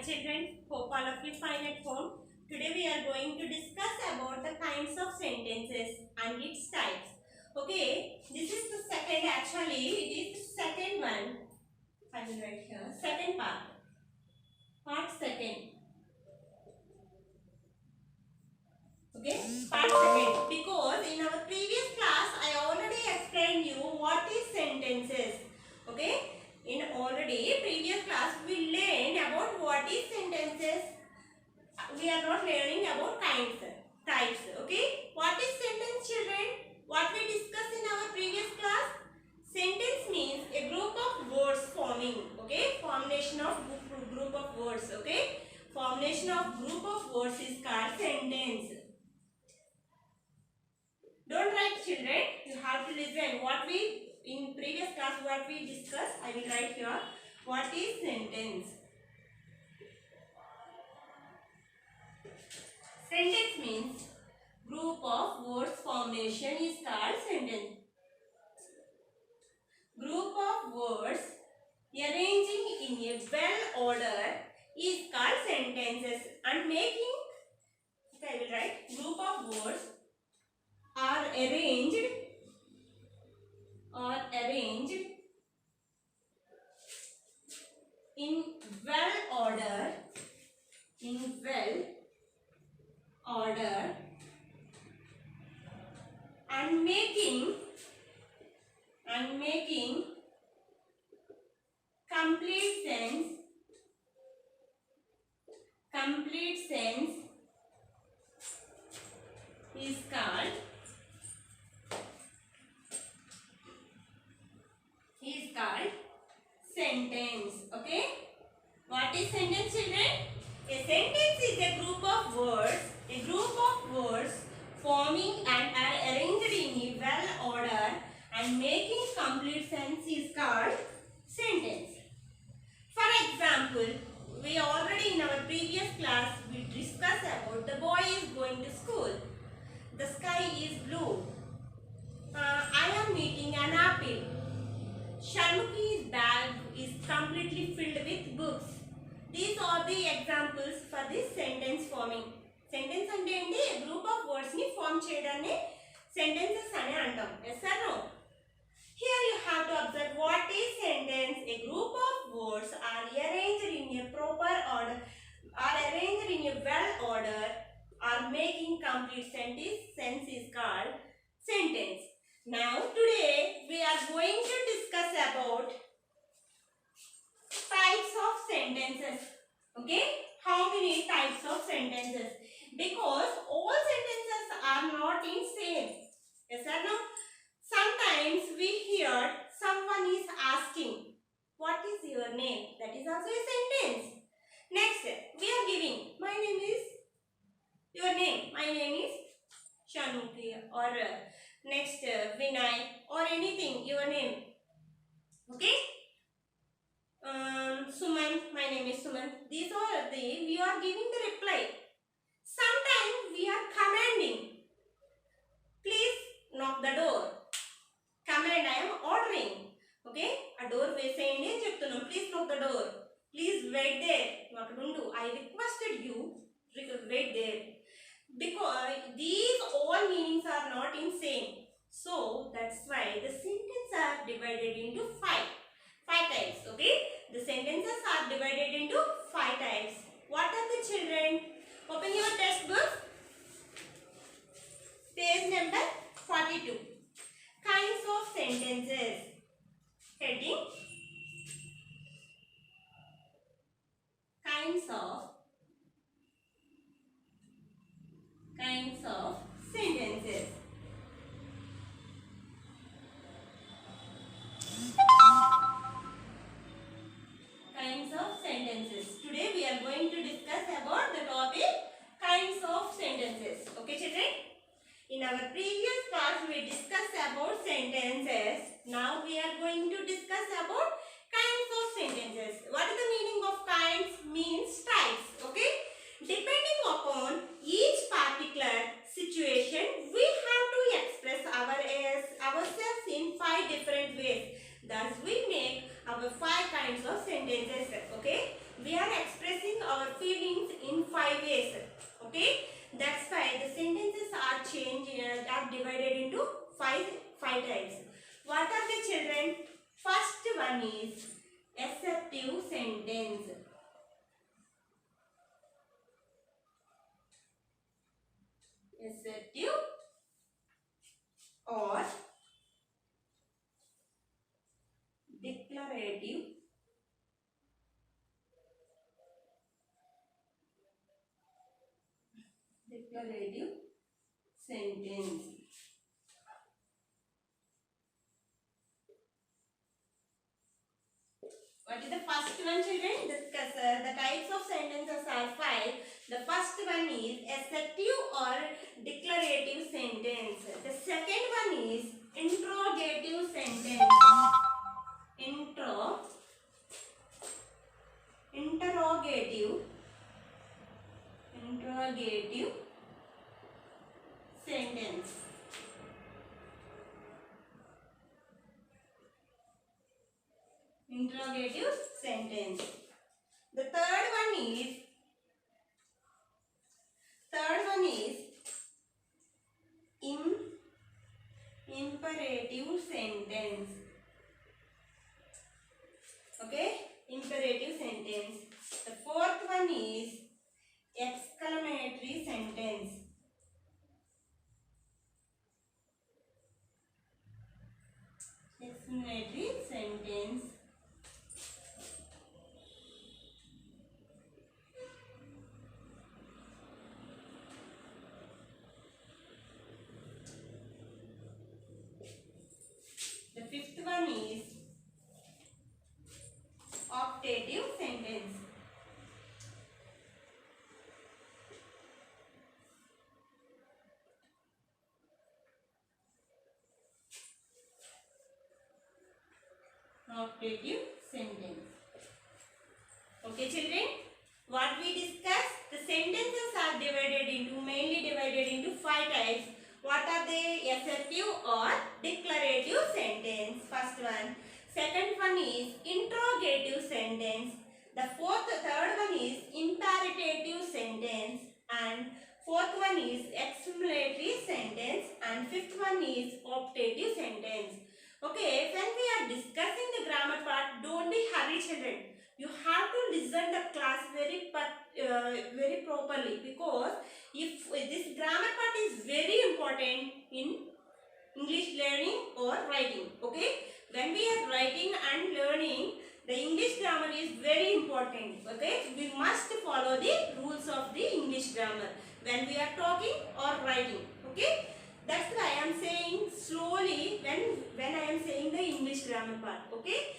children, hope all of you fine at home. Today we are going to discuss about the kinds of sentences and its types. Okay, this is the second, actually it is the second one. I will write here, second part. Part second. Okay, part second. Because in our previous class I already explained you what is sentences. Okay, in already previous class we learned about what is sentences. We are not learning about types. Okay, what is sentence, children? What we discussed in our previous class? Sentence means a group of words forming. Okay, formation of group of words. Okay, formation of group of words is called sentence. Don't write, children. You have to listen. What we in previous class what we discussed, I will write here. What is sentence? Sentence means group of words formation is called sentence. Group of words arranging in a well order is called sentences, and making, I will write, group of words are arranged in well order and making complete sense is called sentence. Okay, what is sentence, children? A sentence is a group of words forming and are arranged in a well order and making complete sense is called sentence. For example, we already in our previous class we discussed about the boy is going to school. The sky is blue. I am eating an apple. Shanmuki's bag is completely filled with books. These are the examples for this sentence forming. Sentence ante enti a group of words ni form cheyadanne sentences ane antam. Yes or no? Here you have to observe what is sentence. A group of words are arranged in a proper order, are arranged in a well order, are making complete sense is called sentence. Now today we are going to discuss about types of sentences. Okay, how many types of sentences? Because all sentences are not in same. Yes or no? Sometimes we hear someone is asking, what is your name? That is also a sentence. Next, we are giving, my name is, your name, my name is Shanuki, or next Vinay, or anything, your name. Okay? Suman, my name is Suman. These are we are giving the reply. Sometimes we are commanding. Please knock the door. Command, I am ordering. Okay? A door వేసేయండి అని చెప్తున్నాం. Please knock the door. Please wait there. I requested you. Wait there. Because these all meanings are not in same. So that's why the sentences are divided into five types. Okay? The sentences are divided into 5 types. What are the, children? Open your textbook. Page number 42. Kinds of sentences. Heading. Kinds of sentences. Kinds of sentences. Today we are going to discuss about the topic kinds of sentences. Okay, children? In our previous class we discussed about sentences. Now we are going to discuss about kinds of sentences. What is the meaning of kinds? Means types. Okay? Depending upon each particular situation, we have to express ourselves in 5 different ways. Thus we make our 5 kinds of sentences. Okay? We are expressing our divided into five types. What are the children? First one is assertive sentence. Assertive or declarative sentence. What is the first one, children? Discuss. The types of sentences are five. The first one is assertive or declarative sentence. The second one is interrogative sentence. Interrogative sentence. Interrogative sentence. The third one is imperative sentence. Okay, imperative sentence. The fourth one is exclamatory sentence. Exclamatory sentence. The fifth one is optative sentence. Optative sentence. Okay, children, what we discussed, the sentences are mainly divided into five types. What are they? Assertive or declarative sentence. First one. Second one is interrogative sentence. The third one is imperative sentence, and fourth one is exclamatory sentence, and fifth one is optative sentence. Okay, when we are discussing the grammar part, don't be hurry, children. You have to listen the class very properly, because if this grammar part is very important in English learning or writing. Okay, when we are writing and learning, the English grammar is very important. Okay, we must follow the rules of the English grammar when we are talking or writing. Okay, that's why I am saying slowly when I am saying the English grammar part. Okay,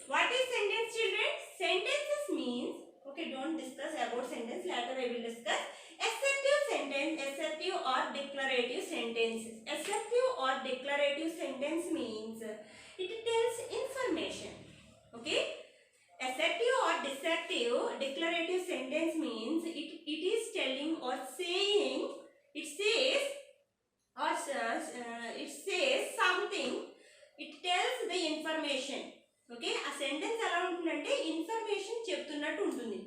what is sentence, children? Sentences means, okay, don't discuss about sentence, later I will discuss. Assertive sentence, assertive or declarative sentences. Assertive or declarative sentence means it tells information. Okay, assertive or declarative sentence means it is telling or saying, it says something, it tells the information. Okay, a sentence ఎలా ఉంటుందంటే information చెప్తున్నట్టు ఉంటుంది.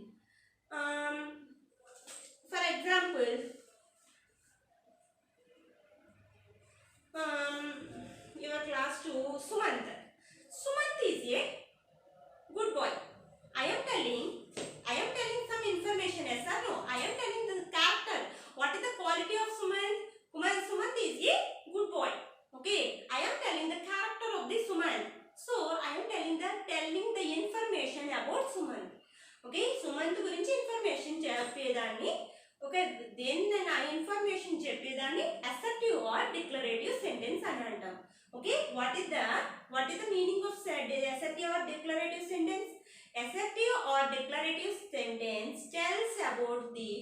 For example, your class 2 Sumant is a good boy. I am telling some information. Yes or no? I am telling the character. What is the quality of Sumant? Sumant is a good boy. Okay, I am telling the character of the Sumant. So I am telling the information about Sumant. Okay, Sumant గురించి information చెప్పేదాన్ని. Okay, దేన్ని ఆ information చెప్పేదాన్ని assertive or declarative sentence అని అంటాం. Okay, what is the meaning of assertive or declarative sentence? Assertive or declarative sentence tells about the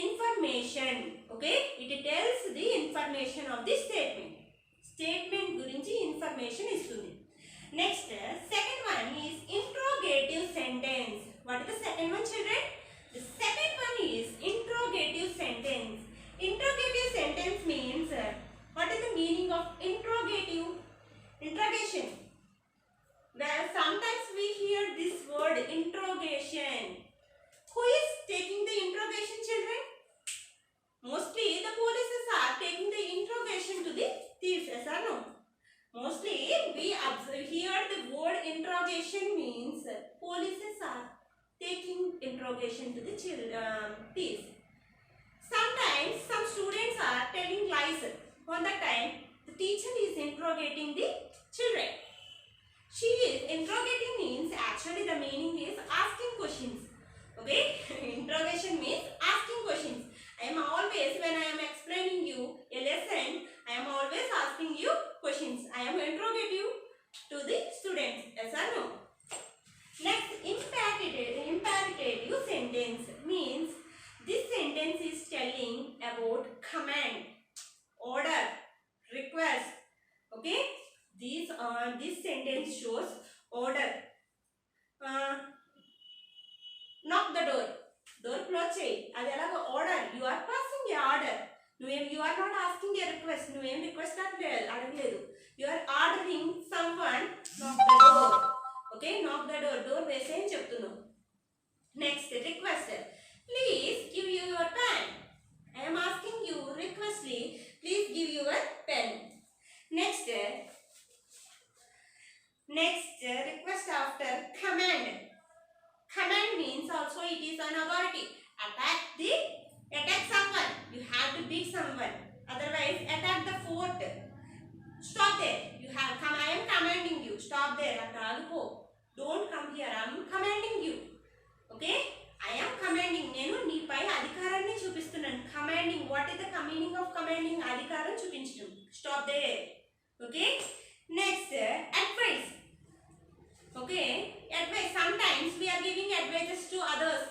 information. Okay, it tells the information of the statement గురించి information ఇస్తుంది. Next, second one is interrogative sentence. What is the second one, children? The second one is interrogative sentence. Interrogative sentence means, what is the meaning of interrogative? Interrogation. Well, sometimes we hear this word interrogation. Who is taking the interrogation, children? Mostly the police are taking the interrogation to interrogation to the teeth. Sometimes some students are telling lies. On that time, the teacher is interrogating the children. She is interrogating means actually the meaning is asking questions. Okay, interrogation means asking questions. I am always, when I am explaining you a lesson, I am always asking you questions. I am interrogative to the students. Yes or no? Next, imperative sentence means this sentence is telling about command, order, request. Okay, this sentence shows order. Knock the door. Door close చేయి. అది ఎలాగో order. You are passing a order. You are not asking a request. నువ్వేం request అడగలేదు. You are ordering someone knock the door. Okay, knock the door. Door వేసేయని చెప్తున్నావు. Next, request. Please give you your pen. I am asking you requestly. Please give your pen. Next, request after command. Command means also it is an authority. Attack someone. You have to beat someone. Otherwise, attack the fort. Stop there. I am commanding you. Stop there. Don't come here. I am commanding you. Okay? I am commanding. నేను నీపై అధికారాన్ని చూపిస్తున్నాను. Commanding. What is the meaning of commanding? అధికారం చూపించడం. Stop there. Okay? Next, advice. Okay? Advice. Sometimes we are giving advices to others.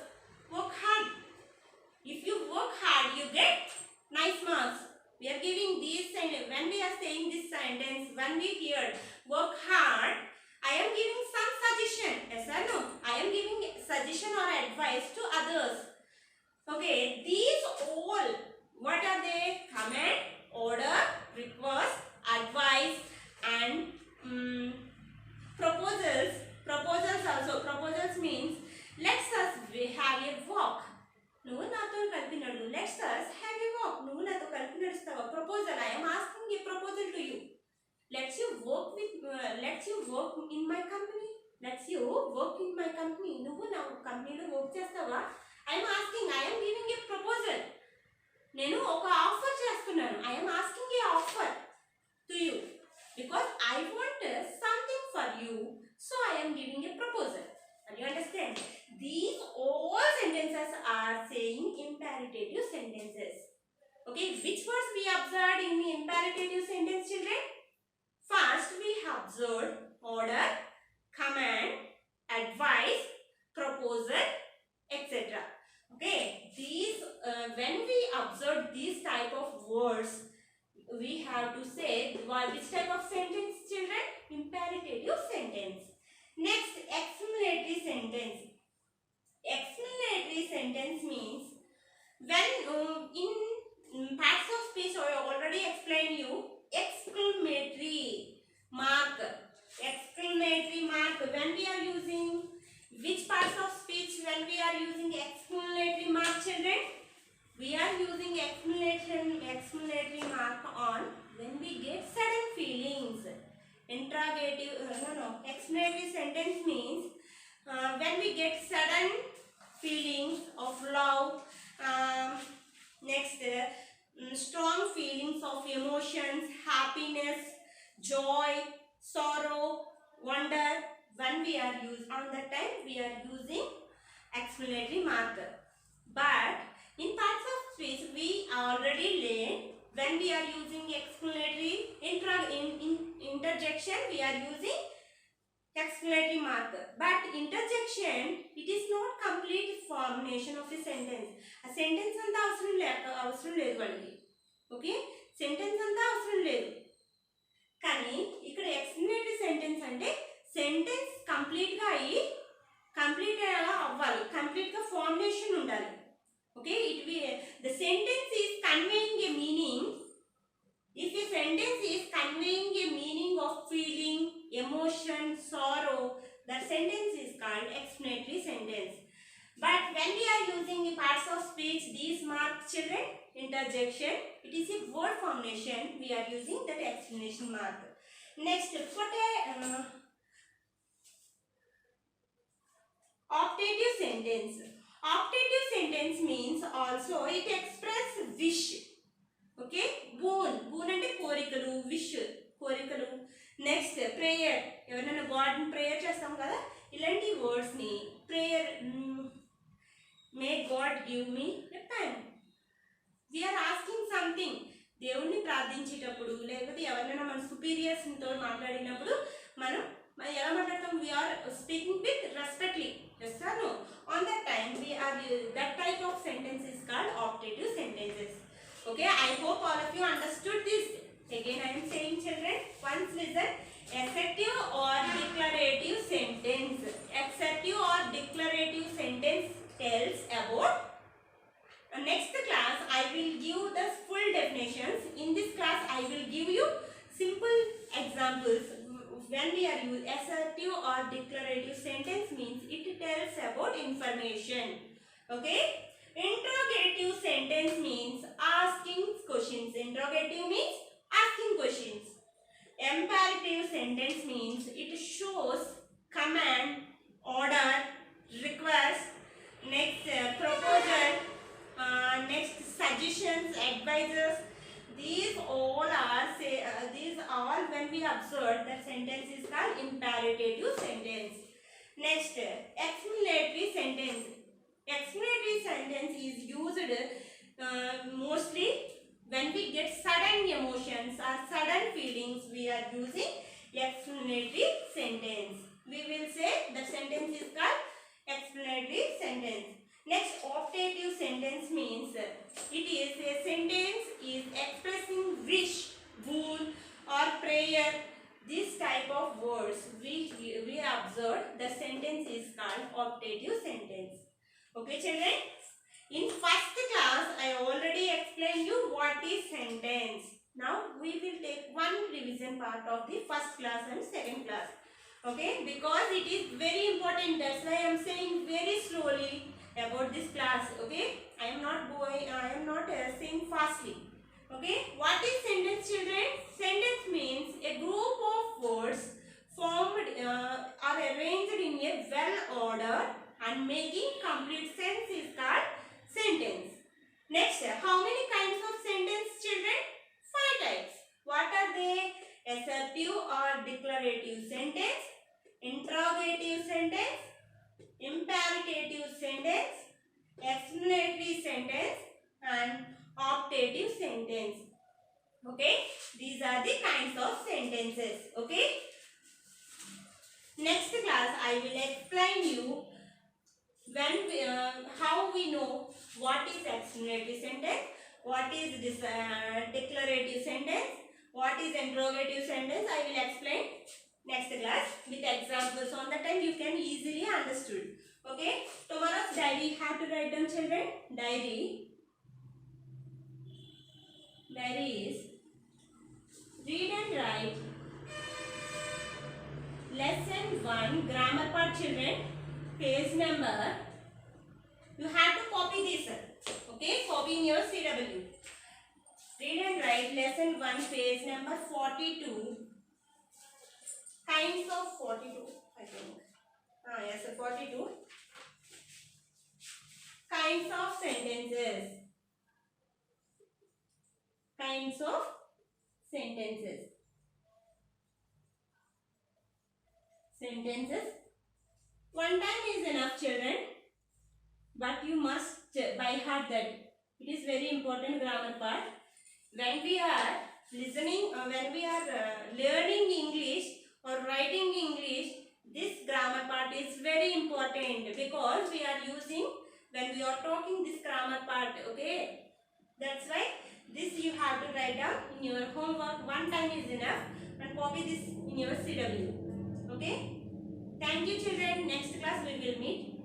Work hard. If you work hard, you get nice marks. We are giving this, and when we are saying this sentence, when we hear work hard, I am giving some suggestion. Yes or no? I am giving suggestion or advice to others. Okay, these all, what are they? Command, order, request, advice, and proposals. Proposals also. Proposals means let's us have a walk. నువ్వు నాతో కలిపి నడువు. Let's us have a walk. నువ్వు నాతో కలిపి నడుస్తావా? Proposal. I am asking a proposal to you. Let's you work in my company. Let's you work in my company. నువ్వు నా కంపెనీలో వర్క్ చేస్తావా? I am asking. I am giving a proposal. నేను ఒక offer చేస్తున్నాను. I am asking a offer to you because I want something for you. So I am giving a proposal. Do you understand? These all sentences are saying imperative sentences. Okay, which words we observed in the imperative sentence, children? First, we have observed order, command, advice, proposal, etc. Okay, these when we observe these type of words, we have to say which type of sentence, children? Imperative sentence. Next, explanatory sentence. Explanatory sentence means when in parts of speech I already explained you exclamatory mark. Exclamatory mark. When we are using which parts of speech when we are using exclamatory mark, children? We are using exclamatory mark on when we get sudden feelings. Interrogative, explanatory sentence means when we get sudden feelings of love, next strong feelings of emotions, happiness, joy, sorrow, wonder. When we are on that time we are using explanatory marker. But in parts of speech we already learned when we are using explanatory interjection we are using explanatory marker. But interjection, it is not complete formation of a sentence. A sentence anta అవసరం లేదు వాళ్ళకి. Okay, sentence అంతా అవసరం లేదు. కానీ ఇక్కడ explanatory sentence అంటే sentence complete గా అవ్వాలి, కంప్లీట్ గా ఫార్మేషన్ ఉండాలి. Okay, the sentence is conveying a meaning. If a sentence is conveying a meaning of feeling, emotion, sorrow, that sentence is called explanatory sentence. But when we are using the parts of speech, these mark, children, interjection, it is a word formation. We are using that explanation mark. Next, what a optative sentence. Optative sentence means also it express wish. Okay, boon ante korikalu, wish korikalu. Next prayer, evarana God ni prayer chestam kada, ilanti words ni prayer, may God give me a pen. We are asking something, దేవుణ్ణి ప్రార్థించేటప్పుడు లేకపోతే ఎవరైనా మన superiors తో మాట్లాడినప్పుడు మనం ఎలా మాట్లాడతాం, we are speaking with respectfully, yes or no? On that time we are, that type of sentence is called optative sentences. Okay, I hope all of you understood this. Again I am saying, children, once listen. Assertive or declarative sentence. Assertive or declarative sentence tells about. Next class I will give the full definitions. In this class I will give you simple examples. When we are using assertive or declarative sentence means it tells about information. Okay. Interrogative sentence means asking questions. Interrogative means asking questions. Imperative sentence means it shows command, order, request, next proposal, next suggestions, advices. These all when we observe that sentence is called imperative sentence. Next, explanatory sentence. Explanatory sentence is used mostly when we get sudden emotions or sudden feelings. We are using explanatory sentence. We will say the sentence is called explanatory sentence. Next, optative sentence means it is a sentence is expressing wish, boon or prayer. This type of words we observe, the sentence is called optative sentence. Okay, children. In first class I already explained you what is sentence. Now we will take one revision part of the first class and second class. Okay, because it is very important, that's why I am saying very slowly about this class. Okay, I am not saying fastly. Okay, what is sentence, children? Sentence means a group of words formed are arranged in a well ordered and making complete sense is called sentence. Next, how many kinds of sentence, children? 5 types. What are they? Assertive or declarative sentence, interrogative sentence, imperative sentence, explanatory sentence and optative sentence. Okay, these are the kinds of sentences. Okay, next class I will explain you when how we know what is explanatory sentence, what is this declarative sentence, what is interrogative sentence. I will explain next class with examples. On the time you can easily understood. Okay, tomorrow's diary you have to write down, children. Diary is read and write lesson 1 grammar part, children. Page number, you have to copy this. Okay, copy in your CW. Read and write lesson 1 page number 42. Kinds of 42, I think. Yes, 42. Kinds of sentences. Kinds of sentences. Sentences. One time is enough, children. But you must by heart that. It is very important grammar part. When we are listening, when we are learning English or writing English, this grammar part is very important because we are using when we are talking this grammar part. Okay, that's why this you have to write down in your homework. One time is enough and copy this in your CW. Okay, thank you, children. Next class we will meet.